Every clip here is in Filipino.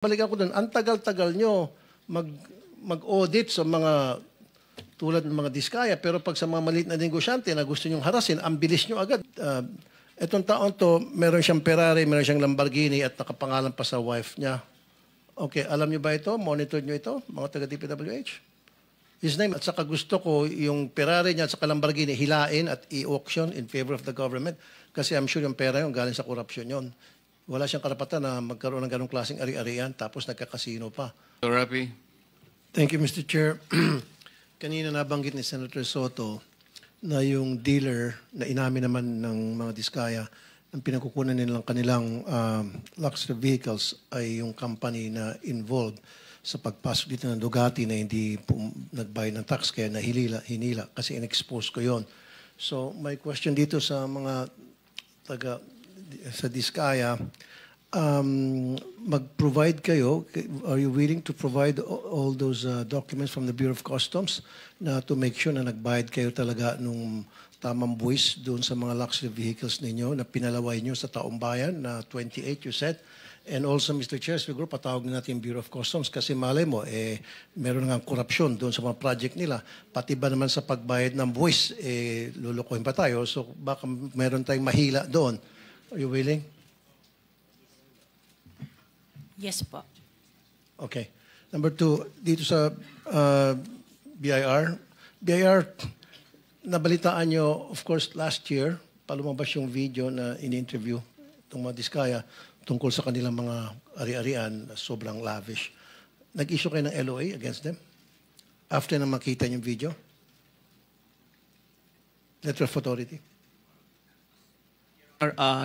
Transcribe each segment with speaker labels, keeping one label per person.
Speaker 1: Balikan ko doon, ang tagal-tagal nyo mag-audit sa mga tulad ng mga diskaya, pero pag sa mga maliit na negosyante na gusto nyong harasin, ang bilis nyo agad. Etong taon to, meron siyang Ferrari, meron siyang Lamborghini at nakapangalan pa sa wife niya. Okay, alam nyo ba ito? Monitor nyo ito, mga taga-DPWH? His name, at saka gusto ko yung Ferrari niya at saka Lamborghini hilain at i-auction in favor of the government kasi I'm sure yung pera yun galing sa korupsyon yun. Wala siyang karapatan na magkaroon ng ganong klaseng ari-arian tapos nagkakasino pa.
Speaker 2: So, Rapi?
Speaker 1: Thank you, Mr. Chair. Kanina nabanggit ni Senator Soto na yung dealer na inamin naman ng mga diskaya ang pinagkukunan nilang kanilang luxury vehicles ay yung company na involved sa pagpasok dito ng Ducati na hindi nagbayad ng tax kaya hinila kasi in-expose ko yon. So, my question dito sa mga sa diskaya, mag-provide kayo, are you willing to provide all those documents from the Bureau of Customs na to make sure na nagbayad kayo talaga nung tamang buwis doon sa mga luxury vehicles ninyo na pinalaway nyo sa taong bayan na 28 you said? And also, Mr. Chair, siguro patawag na natin yung Bureau of Customs kasi malay mo, meron nga korupsyon doon sa mga project nila. Pati ba naman sa pagbayad ng buwis, lulukuhin pa tayo. So baka meron tayong mahila doon. Are you willing?
Speaker 3: Yes po.
Speaker 1: Okay. Number two, dito sa BIR. BIR, nabalitaan nyo, of course, last year, palumabas yung video na in-interview itong mga diskaya tungkol sa kanilang mga ari-arian na sobrang lavish. Nag-issue kayo ng LOA against them? After na makita yung video? Letter of authority?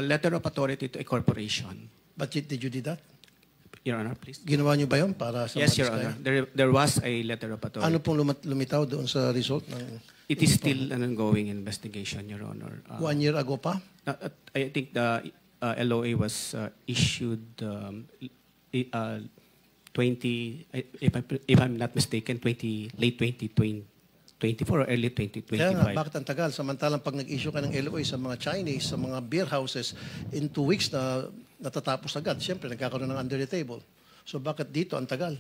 Speaker 4: Letter of authority to a corporation.
Speaker 1: But did you do that?
Speaker 4: Your Honor, please.
Speaker 1: Ginawa nyo ba yun para sa
Speaker 4: Yes,
Speaker 1: mga
Speaker 4: Your
Speaker 1: diskaya?
Speaker 4: Honor. There was a letter of authority.
Speaker 1: Ano pong lumitaw doon sa result ng...
Speaker 4: It is still an ongoing investigation, Your Honor.
Speaker 1: 1 year ago pa?
Speaker 4: I think the LOA was issued 20, if I'm not mistaken, late 2024 or early 2025.
Speaker 1: Kaya nga, bakit ang tagal? Samantalang pag nag-issue ka ng LOA sa mga Chinese, sa mga beer houses, in 2 weeks na natatapos agad. Siyempre, nagkakaroon ng under the table. So bakit dito ang tagal?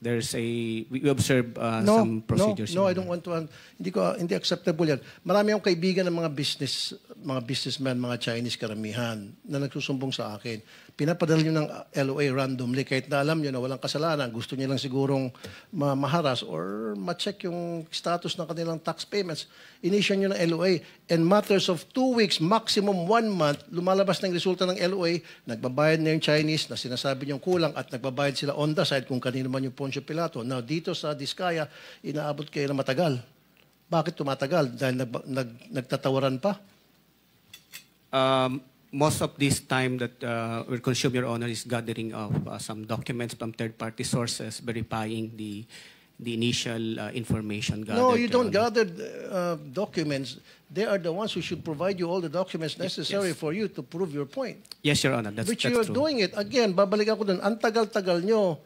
Speaker 4: We observe some procedures.
Speaker 1: No, I don't want to. Hindi acceptable yan. Marami akong kaibigan ng mga businessmen, mga Chinese karamihan na nagsusumbong sa akin. Pinapadala nyo ng LOA randomly kahit na alam nyo na walang kasalanan. Gusto nyo lang sigurong maharas or ma-check yung status ng kanilang tax payments. Inissue nyo ng LOA. In matters of 2 weeks, maximum 1 month, lumalabas ng resulta ng LOA, nagbabayad na yung Chinese na sinasabi nyong kulang at nagbabayad sila on the side kung kanino man yung Poncio Pilato. Now, dito sa diskaya, inaabot kayo na matagal. Bakit tumatagal? Dahil nagtatawaran pa?
Speaker 4: Most of this time that we're consuming, Your Honor, is gathering of some documents from third-party sources verifying the initial information gathered.
Speaker 1: No, you don't gather documents. They are the ones who should provide you all the documents necessary for you to prove your point.
Speaker 4: Yes, Your Honor, that's
Speaker 1: Which
Speaker 4: true.
Speaker 1: you are doing it. Again, babalikan ko doon, ang tagal-tagal nyo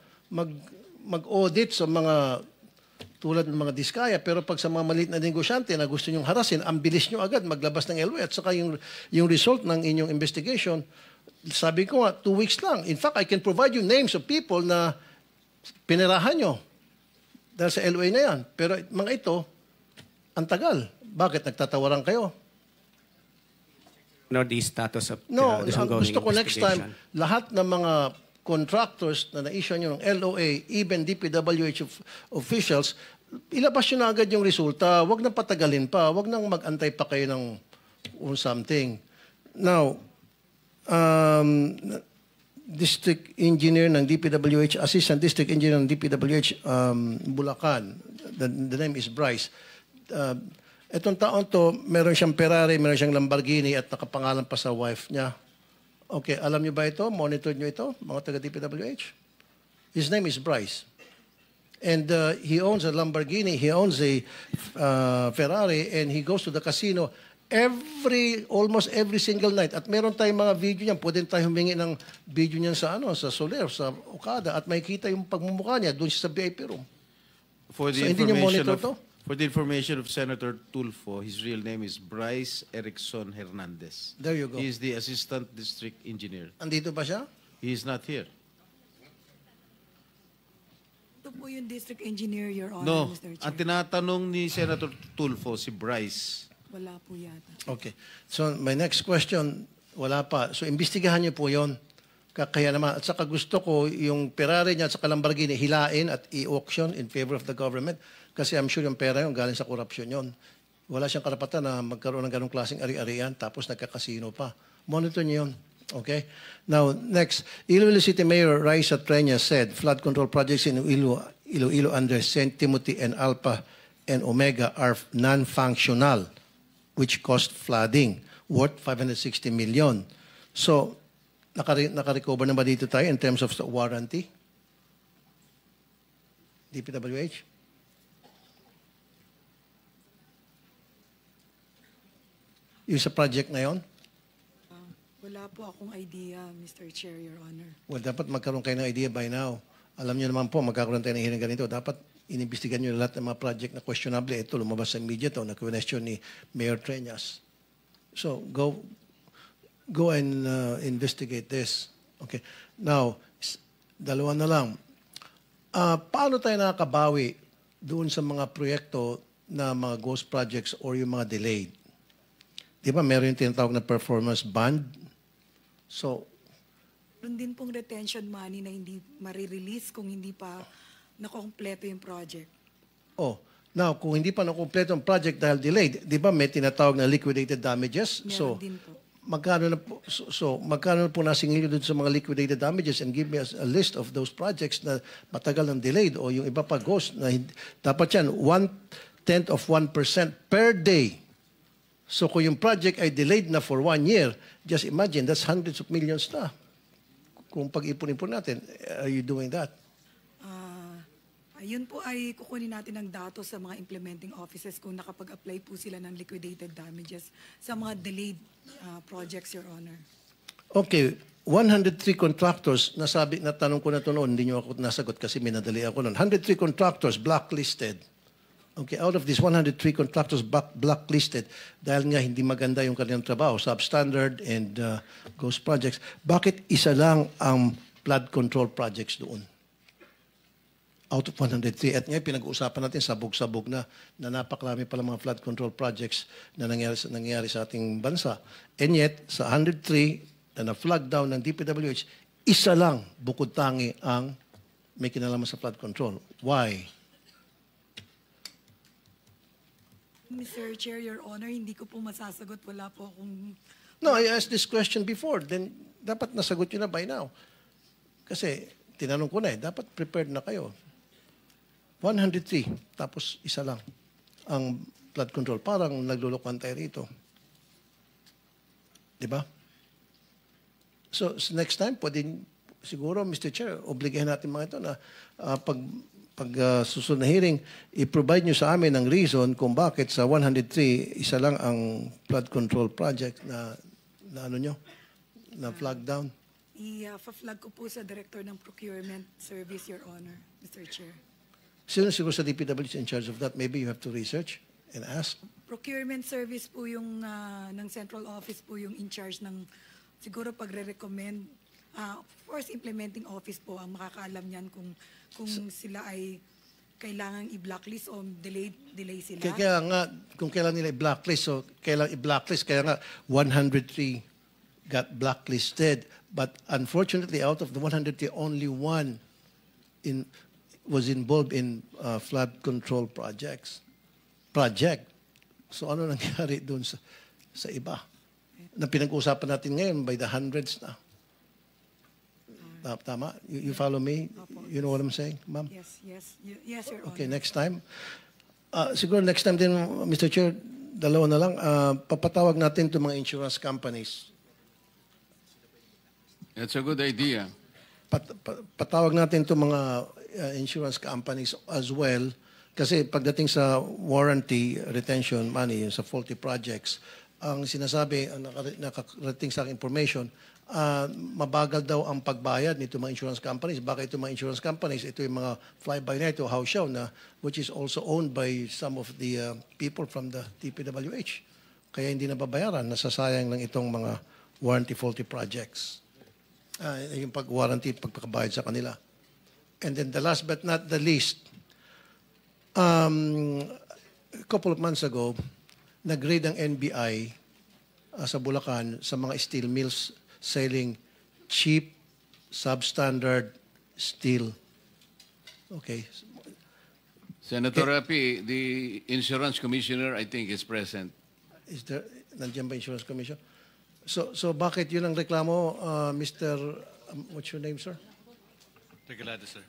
Speaker 1: mag-audit sa mga tulad ng mga diskaya, pero pag sa mga maliit na negosyante na gusto nyong harasin, ang bilis nyo agad maglabas ng LOA at saka yung result ng inyong investigation, sabi ko nga, 2 weeks lang. In fact, I can provide you names of people na pinirahan nyo dahil sa LOA na yan. Pero mga ito, ang tagal. Bakit? Nagtatawaran kayo?
Speaker 4: No, the status of
Speaker 1: No,
Speaker 4: this
Speaker 1: ang
Speaker 4: ongoing
Speaker 1: gusto ko next time,
Speaker 4: investigation.
Speaker 1: lahat ng mga contractors na na-issue nyo ng LOA, even DPWH officials, ilabas nyo na agad yung resulta. Huwag nang patagalin pa. Huwag nang mag-antay pa kayo ng something. Now, District Engineer ng DPWH, Assistant District Engineer ng DPWH, Bulacan. The name is Bryce. Etong taon to, meron siyang Ferrari, meron siyang Lamborghini at nakapangalan pa sa wife niya. Okay, alam niyo ba ito? Monitor niyo ito, mga taga-DPWH? His name is Bryce. And he owns a Lamborghini, he owns a Ferrari, and he goes to the casino almost every single night. At meron tayong mga video niyan, pwede tayo humingi ng video niyan sa Soler, sa Okada, at makikita yung pagmumukha niya doon sa VIP room.
Speaker 2: For the
Speaker 1: So, hindi niyo monitor to?
Speaker 2: For the information of Senator Tulfo, his real name is Bryce Erickson Hernandez.
Speaker 1: There you go.
Speaker 2: He is the Assistant District Engineer.
Speaker 1: Andito ba siya?
Speaker 2: He is not here.
Speaker 3: Ito po yung district engineer, Your
Speaker 2: No,
Speaker 3: Honor, Mr. Chair.
Speaker 2: ang tinatanong ni Senator Tulfo, si Bryce.
Speaker 3: Wala po yata.
Speaker 1: Okay. So, my next question, wala pa. So, imbestigahan niyo po yon. Kaya naman, at saka gusto ko yung Ferrari niya at saka Lamborghini hilain at i-auction in favor of the government kasi I'm sure yung pera yun galing sa korupsyon yon. Wala siyang karapatan na magkaroon ng ganong klaseng ari-arian tapos nagkakasino pa. Monitor niyo yun. Okay? Now, next, Iloilo City Mayor Raisa Treña said flood control projects in Iloilo under St. Timothy and Alpha and Omega are non-functional, which caused flooding worth 560 million. So, naka-recover na ba dito tayo in terms of warranty? DPWH? Yung sa project na yon?
Speaker 3: Wala po akong idea, Mr. Chair, Your Honor.
Speaker 1: Well, dapat magkaroon kayo ng idea by now. Alam niyo naman po, magkakaroon tayo ng hearing ganito. Dapat inimbestigan niyo lahat ng mga project na questionable. Ito, lumabas sa media to, na-question ni Mayor Treñas. So, go and investigate this. Okay. Now, dalawa na lang. Paano tayo nakakabawi doon sa mga proyekto na mga ghost projects or yung mga delayed? Di ba meron yung tinatawag na performance bond? So,
Speaker 3: Meron din pong retention money na hindi marirelease kung hindi pa nakompleto yung project.
Speaker 1: now, kung hindi pa nakumpleto ang project dahil delayed, di ba may tinatawag na liquidated damages?
Speaker 3: Meron din po.
Speaker 1: Magkano na po nasingil doon sa mga liquidated damages and give me a list of those projects na matagal ng delayed o yung iba pa ghost na dapat yan 1/10 of 1% per day. So kung yung project ay delayed na for 1 year, just imagine that's hundreds of millions na. Kung pag-ipon-ipon natin, are you doing that?
Speaker 3: Yun po ay kukunin natin ng datos sa mga implementing offices kung nakapag-apply po sila ng liquidated damages sa mga delayed projects, Your Honor.
Speaker 1: Okay, 103 contractors, natanong ko na ito noon, hindi nyo ako nasagot kasi minadali ako noon. 103 contractors blacklisted. Okay, out of these 103 contractors blacklisted, dahil nga hindi maganda yung kanilang trabaho, substandard and ghost projects, bakit isa lang ang flood control projects doon? Out of 103. At ngayon, pinag-uusapan natin sabog-sabog na napakarami pala mga flood control projects na nangyari sa ating bansa. And yet, sa 103 na na-flag down ng DPWH, isa lang bukod tangi ang may kinalaman sa flood control. Why?
Speaker 3: Mr. Chair, Your Honor, hindi ko po masasagot. Wala po akong...
Speaker 1: No, I asked this question before. Then, dapat nasagot yun na by now. Kasi, tinanong ko na dapat prepared na kayo. 103, tapos isa lang ang flood control. Parang naglulukuhan tayo rito. Diba? So, next time, pwede siguro, Mr. Chair, obligahin natin mga ito na pag susunod na hearing, i-provide nyo sa amin ang reason kung bakit sa 103, isa lang ang flood control project na ano nyo, na flag down.
Speaker 3: I-flag ko po sa Director ng Procurement Service, Your Honor, Mr. Chair.
Speaker 1: Sino siguro sa DPWH in charge of that? Maybe you have to research and ask.
Speaker 3: Procurement Service po yung ng Central Office po yung in charge ng siguro pagre-recommend. Of course, implementing office po ang makakaalam niyan kung sila ay kailangang i-blacklist o delay sila.
Speaker 1: Kaya nga, kung kailan nila i-blacklist, so kailangan i-blacklist, kaya nga 103 got blacklisted. But unfortunately, out of the 103, only one was involved in flood control project. So ano nangyari doon sa iba? Na pinag-uusapan natin ngayon by the hundreds na. Tama? You follow me? You know what I'm saying, ma'am?
Speaker 3: Yes, Your Honor.
Speaker 1: Okay, next time. Siguro next time din, Mr. Chair, dalawa na lang. Papatawag natin itong mga insurance companies.
Speaker 5: That's a good idea.
Speaker 1: Patawag natin itong mga insurance companies as well. Kasi pagdating sa warranty retention money, sa faulty projects, ang sinasabi, ang nakarating sa aking information, mabagal daw ang pagbayad nito mga insurance companies. Baka ito mga insurance companies, ito yung mga fly-by-night o house show na which is also owned by some of the people from the DPWH. Kaya hindi nababayaran, nasasayang lang itong mga warranty faulty projects. Yung pag-warranty, pagpakabayad sa kanila. And then the last but not the least, a couple of months ago, nag-raid ang NBI sa Bulacan sa mga steel mills selling cheap, substandard steel. Okay.
Speaker 5: Senator Rapi, the insurance commissioner, I think, is present.
Speaker 1: Is there, nandiyan ba Insurance Commission? So bakit yun ang reklamo, Mr. What's your name, sir?
Speaker 6: Regalado, sir.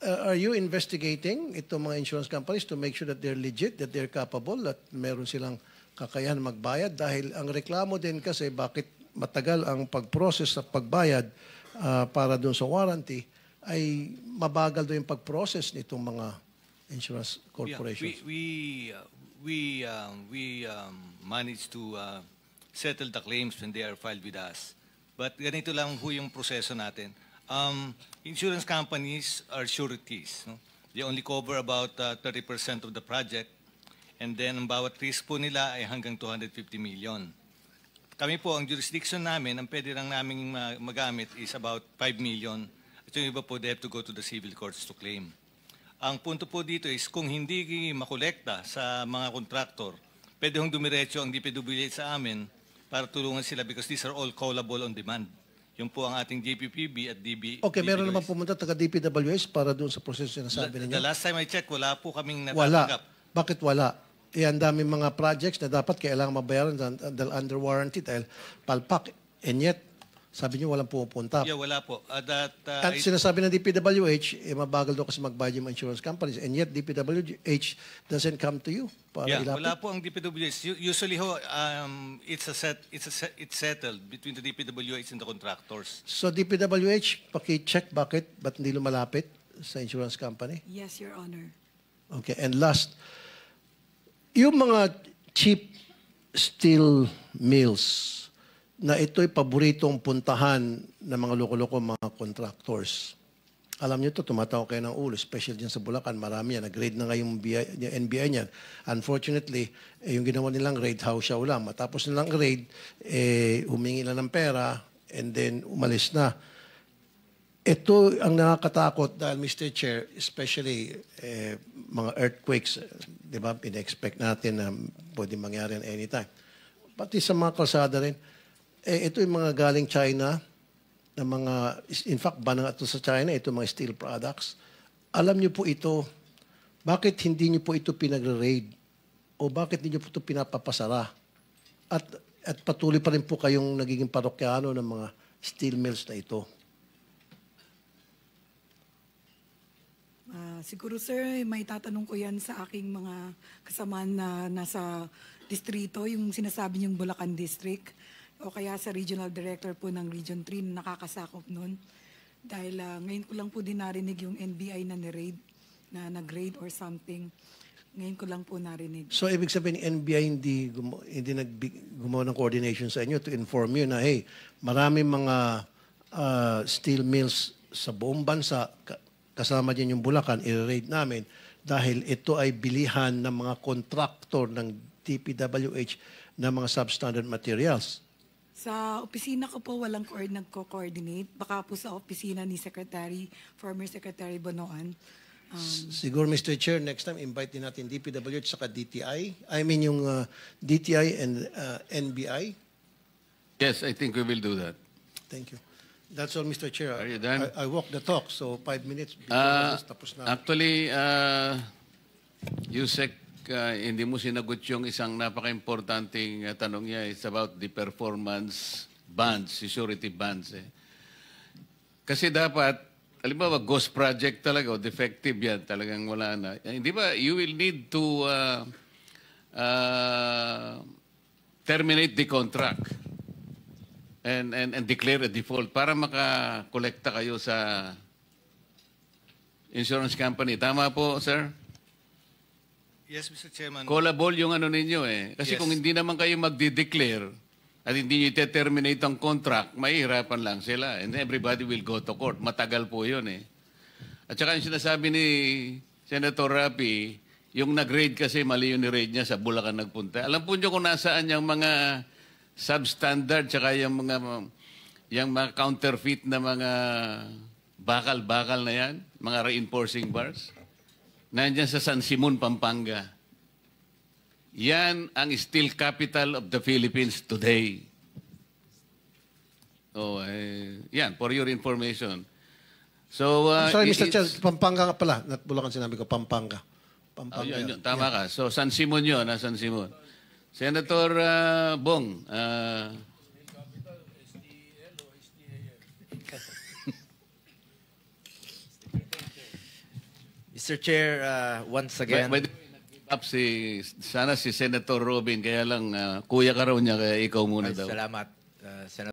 Speaker 1: Are you investigating itong mga insurance companies to make sure that they're legit, that they're capable, that meron silang kakayahan magbayad? Dahil ang reklamo din kasi bakit matagal ang pag-process at pagbayad para doon sa warranty ay mabagal doon yung pag-process nitong mga insurance corporations.
Speaker 6: Yeah, we managed to settle the claims when they are filed with us. But ganito lang ho yung proseso natin. Insurance companies are sureties. No? They only cover about 30% of the project. And then ang bawat risk po nila ay hanggang 250 million. Kami po, ang jurisdiction namin, ang pwede lang namin magamit is about 5 million. At yung iba po, they have to go to the civil courts to claim. Ang punto po dito is kung hindi makolekta sa mga kontraktor, pwede hong dumiretso ang DPWH sa amin para tulungan sila because these are all callable on demand. Yung po ang ating GPPB at
Speaker 1: Okay, meron naman pumunta taga DPWH para doon sa proseso na sabi ninyo?
Speaker 6: The last time I checked, wala po kaming
Speaker 1: Wala.
Speaker 6: natatanggap.
Speaker 1: Bakit wala? Ang dami mga projects na dapat kailangan mabayaran dahil under warranty, dahil palpak. And yet, sabi niyo walang pumupunta.
Speaker 6: Yeah, wala po.
Speaker 1: At sinasabi ng DPWH, mabagal daw kasi magbayad yung insurance companies. And yet, DPWH doesn't come to you para ilapit.
Speaker 6: Wala po ang DPWH. Usually ho, it's settled between the DPWH and the contractors.
Speaker 1: So DPWH, paki-check ba't hindi lumalapit sa insurance company?
Speaker 3: Yes, Your Honor.
Speaker 1: Okay, and last, yung mga cheap steel mills na ito'y paboritong puntahan ng mga loko-loko mga contractors. Alam niyo to, tumatawa kayo ng ulo, especially dyan sa Bulacan, marami yan. Nag-raid na nga yung NBI niyan. Unfortunately, yung ginawa nilang raid, hausyaw lang. Matapos nilang raid, humingi lang ng pera, and then umalis na. Ito ang nakakatakot dahil, Mr. Chair, especially mga earthquakes, di ba, pina-expect natin na pwede mangyari anytime. Pati sa mga kalsada rin, ito yung mga galing China, na mga, in fact, ba na ito sa China, ito mga steel products. Alam niyo po ito, bakit hindi niyo po ito pinagre-raid? O bakit hindi niyo po ito pinapapasara? At patuloy pa rin po kayong nagiging parokyano ng mga steel mills na ito.
Speaker 3: Siguro, sir, may tatanong ko yan sa aking mga kasamaan na nasa distrito, yung sinasabi niyong Bulacan District, o kaya sa regional director po ng Region 3 na nakakasakop nun. Dahil ngayon ko lang po din narinig yung NBI na ni-raid, na nag-raid or something. Ngayon ko lang po narinig.
Speaker 1: So, ibig sabihin, NBI hindi gumawa ng coordination sa inyo to inform you na, hey, marami mga steel mills sa buong bansa, kasama din yung Bulacan, i-raid namin dahil ito ay bilihan ng mga kontraktor ng DPWH na mga substandard materials.
Speaker 3: Sa opisina ko po, walang nagko-coordinate. Baka po sa opisina ni former Secretary Bonoan.
Speaker 1: Siguro, Mr. Chair, next time, invite din natin DPWH saka DTI. I mean yung DTI and NBI.
Speaker 5: Yes, I think we will do that.
Speaker 1: Thank you. That's all, Mr. Chair.
Speaker 5: Are you done?
Speaker 1: I walk the talk, so 5 minutes before this, tapos na.
Speaker 5: Actually, Yusek, hindi mo sinagot yung isang napaka-importanting tanong niya. It's about the performance bonds, security bonds. Kasi dapat, halimbawa, ghost project talaga o defective yan, talagang wala na. Hindi ba, you will need to terminate the contract and declare a default para makakolekta kayo sa insurance company. Tama po, sir?
Speaker 6: Yes, Mr. Chairman.
Speaker 5: Callable yung ano ninyo eh. Kasi
Speaker 6: Yes.
Speaker 5: kung hindi naman kayo magde-declare at hindi nyo terminate ang contract, mahihirapan lang sila. And everybody will go to court. Matagal po yun eh. At saka yung sinasabi ni Senator Rapi, yung nag-raid kasi mali yung ni-raid niya sa Bulacan nagpunta. Alam po nyo kung nasaan yung mga substandard tsaka yung mga counterfeit na mga bakal-bakal na yan, mga reinforcing bars, nandyan sa San Simon, Pampanga. Yan ang steel capital of the Philippines today. Oh, yan, for your information. So,
Speaker 1: Sorry, Mr. Chair,
Speaker 5: it's-
Speaker 1: Pampanga nga pala. Bulacan sinabi ko, Pampanga.
Speaker 5: Oh,
Speaker 1: Pampanga
Speaker 5: yun,
Speaker 1: yun.
Speaker 5: tama ka. So, San Simon yun, San Simon. Senator Bong,
Speaker 7: Mr. Chair, once again,
Speaker 5: by the way, nag-give up sana si Senator Robin, kaya lang kuya ka raw niya, kaya ikaw muna
Speaker 7: ay,
Speaker 5: daw.
Speaker 7: salamat, Senator.